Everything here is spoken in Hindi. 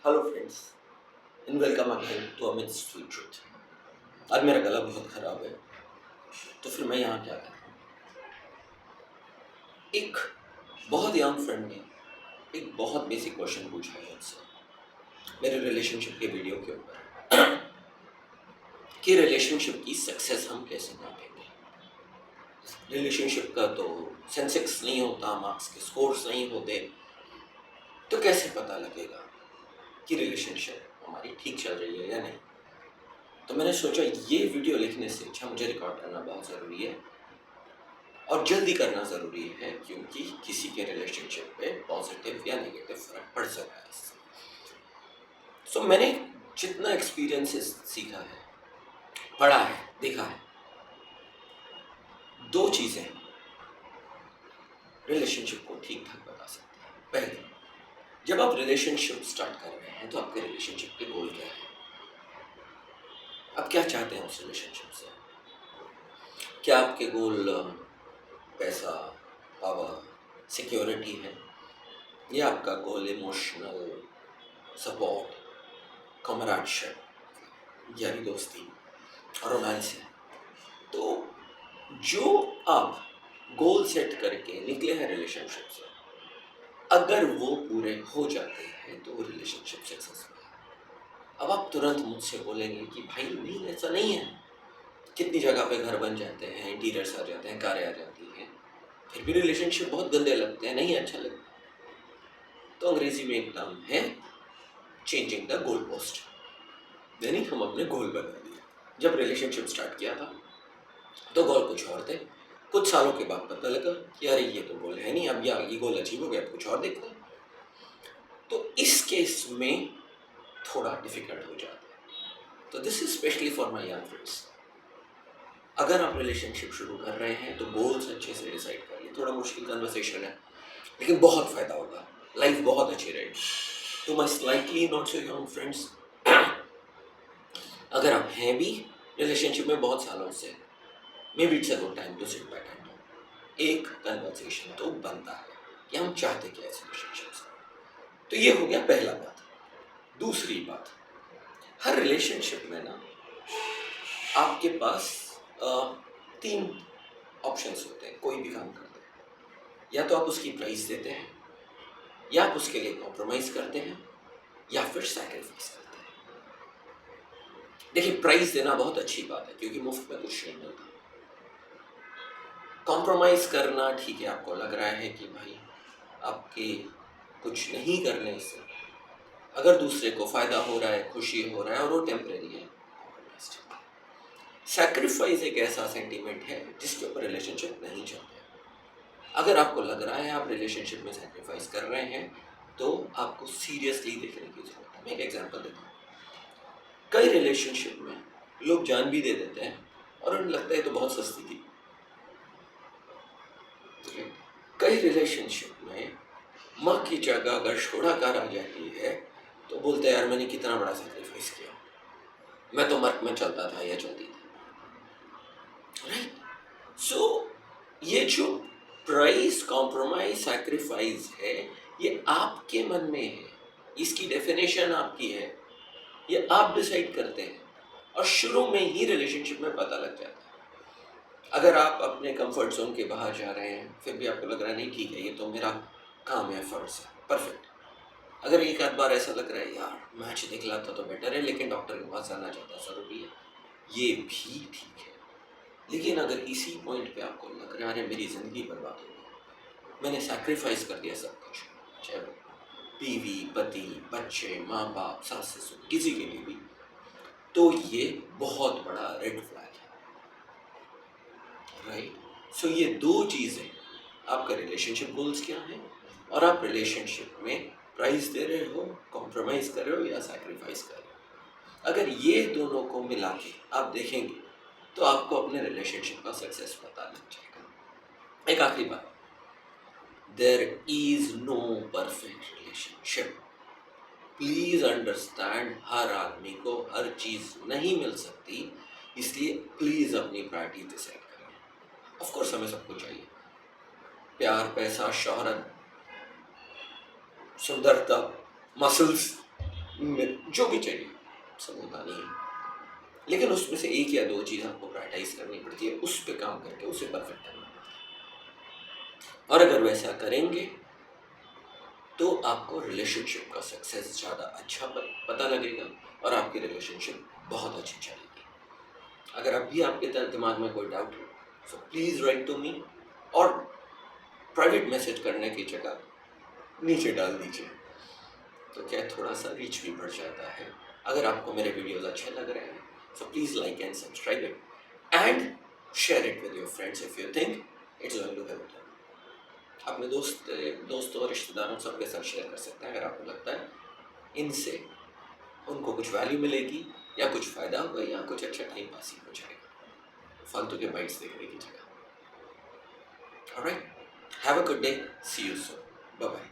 Hello friends and welcome again to Amit sweet truth. आज मेरा गला बहुत ख़राब है, तो फिर मैं यहाँ क्या कर रहा हूँ। एक बहुत यंग फ्रेंड ने एक बहुत बेसिक क्वेश्चन पूछा है मुझसे मेरे रिलेशनशिप के वीडियो के ऊपर कि रिलेशनशिप की सक्सेस हम कैसे नापेंगे। रिलेशनशिप का तो सेंसेक्स नहीं होता, मार्क्स के स्कोर्स नहीं होते, तो कैसे पता लगेगा कि रिलेशनशिप हमारी ठीक चल रही है या नहीं। तो मैंने सोचा ये वीडियो लिखने से अच्छा मुझे रिकॉर्ड करना बहुत ज़रूरी है और जल्दी करना ज़रूरी है, क्योंकि किसी के रिलेशनशिप पे पॉजिटिव या नेगेटिव फर्क पड़ सकता है इससे। सो मैंने जितना एक्सपीरियंसेस सीखा है, पढ़ा है, देखा है, दो चीज़ें रिलेशनशिप को ठीक ठाक बता सकती हैं। पहले, जब आप रिलेशनशिप स्टार्ट कर रहे हैं तो आपके रिलेशनशिप के गोल क्या है, आप क्या चाहते हैं उस रिलेशनशिप से। क्या आपके गोल पैसा, पावर, सिक्योरिटी है, या आपका गोल इमोशनल सपोर्ट, कमराडशिप, यारी दोस्ती और रोमांस है। तो जो आप गोल सेट करके निकले हैं रिलेशनशिप से, अगर वो पूरे हो जाते हैं तो वो रिलेशनशिप सक्सेसफुल है। अब आप तुरंत मुझसे बोलेंगे कि भाई नहीं, ऐसा नहीं है। कितनी जगह पे घर बन जाते हैं, इंटीरियर्स आ जाते हैं, कारें आ जाती हैं, फिर भी रिलेशनशिप बहुत गंदे लगते हैं, नहीं अच्छा लगता। तो अंग्रेजी में एक टर्म है चेंजिंग द गोल पोस्ट, यानी हम अपने गोल बना दिए। जब रिलेशनशिप स्टार्ट किया था तो गोल कुछ और थे। कुछ सालों के बाद पता लगा कि अरे ये तो गोल है नहीं, अब ये गोल अचीव हो गया, कुछ और देखते हैं। तो इस केस में थोड़ा डिफिकल्ट हो जाता है। तो this is specially for my young friends. अगर आप रिलेशनशिप शुरू कर रहे हैं तो गोल्स अच्छे से डिसाइड करिए। थोड़ा मुश्किल कन्वर्सेशन है, लेकिन बहुत फायदा होगा, लाइफ बहुत अच्छी रहेगी। तो my slightly not so young friends, अगर आप हैं भी रिलेशनशिप में बहुत सालों से, maybe it's a good time to sit back and एक कन्वर्सेशन तो बनता है कि हम चाहते क्या इस रिलेशनशिप से। तो ये हो गया पहला बात। दूसरी बात, हर रिलेशनशिप में ना आपके पास तीन ऑप्शंस होते हैं कोई भी काम करते हैं। या तो आप उसकी प्राइस देते हैं, या आप उसके लिए कॉम्प्रोमाइज़ करते हैं, या फिर सैक्रिफाइस करते हैं। देखिए, प्राइस देना बहुत अच्छी बात है क्योंकि मुफ्त में कुछ नहीं मिलता। कॉम्प्रोमाइज़ करना ठीक है, आपको लग रहा है कि भाई आपके कुछ नहीं करने से अगर दूसरे को फ़ायदा हो रहा है, खुशी हो रहा है और वो टेम्परेरी है, कॉम्प्रोमाइज़ ठीक है। सैक्रिफाइस एक ऐसा सेंटीमेंट है जिसके ऊपर रिलेशनशिप नहीं चलते। अगर आपको लग रहा है आप रिलेशनशिप में सैक्रिफाइस कर रहे हैं तो आपको सीरियसली देखने की ज़रूरत है। मैं एक एग्जांपल देता हूँ। कई रिलेशनशिप में लोग जान भी दे देते हैं और उन्हें लगता है तो बहुत सस्ती थी। कई रिलेशनशिप में माँ की जगह अगर शोणाकार आ जाती है तो बोलते हैं यार मैंने कितना बड़ा सैक्रिफाइस किया, मैं तो मर्क में चलता था या चलती थी, राइट। सो ये जो प्राइस, कॉम्प्रोमाइज, सैक्रिफाइस है, ये आपके मन में है, इसकी डेफिनेशन आपकी है, ये आप डिसाइड करते हैं और शुरू में ही रिलेशनशिप में पता लग जाता है। अगर आप अपने कंफर्ट जोन के बाहर जा रहे हैं फिर भी आपको लग रहा है नहीं ठीक है, ये तो मेरा काम है, फर्ज है, परफेक्ट। अगर एक आध बार ऐसा लग रहा है यार मैच देख लाता तो बेटर है, लेकिन डॉक्टर के पास जाना ज़्यादा ज़रूरी है, ये भी ठीक है। लेकिन अगर इसी पॉइंट पे आपको लग रहा है मेरी ज़िंदगी बर्बाद हो गई, मैंने सैक्रिफाइस कर दिया सब कुछ, चाहे वो बीवी, पति, बच्चे, माँ बाप, सास ससुर, किसी के लिए भी, तो ये बहुत बड़ा रेड फ्लैग है, राइट। सो ये दो चीज़ें, आपका रिलेशनशिप गोल्स क्या हैं और आप रिलेशनशिप में प्राइस दे रहे हो, कॉम्प्रोमाइज कर रहे हो या सैक्रिफाइस कर रहे हो। अगर ये दोनों को मिला के आप देखेंगे तो आपको अपने रिलेशनशिप का सक्सेस पता लग जाएगा। एक आखिरी बात, there is no perfect relationship. Please understand, हर आदमी को हर चीज नहीं मिल सकती, इसलिए प्लीज अपनी प्रायोरिटी डिसाइड करें। ऑफ कोर्स हमें सब कुछ चाहिए, प्यार, पैसा, शोहरत, सुंदरता, मसल्स, जो भी चाहिए सब होता नहीं है, लेकिन उसमें से एक या दो चीज़ आपको प्रायोरिटाइज करनी पड़ती है, उस पे काम करके उसे परफेक्ट करना पड़ता है। और अगर वैसा करेंगे तो आपको रिलेशनशिप का सक्सेस ज़्यादा अच्छा पता लगेगा और आपकी रिलेशनशिप बहुत अच्छी चलेगी। अगर अभी आपके दिमाग में कोई डाउट हो so please write to me, और प्राइवेट मैसेज करने की जगह नीचे डाल दीजिए, तो क्या थोड़ा सा रीच भी बढ़ जाता है। अगर आपको मेरे वीडियोस अच्छे लग रहे हैं so please like and subscribe it and share it with your friends if you think it's going to help them. अपने दोस्तों और रिश्तेदारों सबके साथ शेयर कर सकते हैं अगर आपको लगता है इनसे उनको कुछ वैल्यू मिलेगी या कुछ फ़ायदा होगा या कुछ अच्छा टाइम पास ही हो जाएगा फालतू के बाइट्स देखने की जगह। Alright, have a good day, see you soon, bye bye.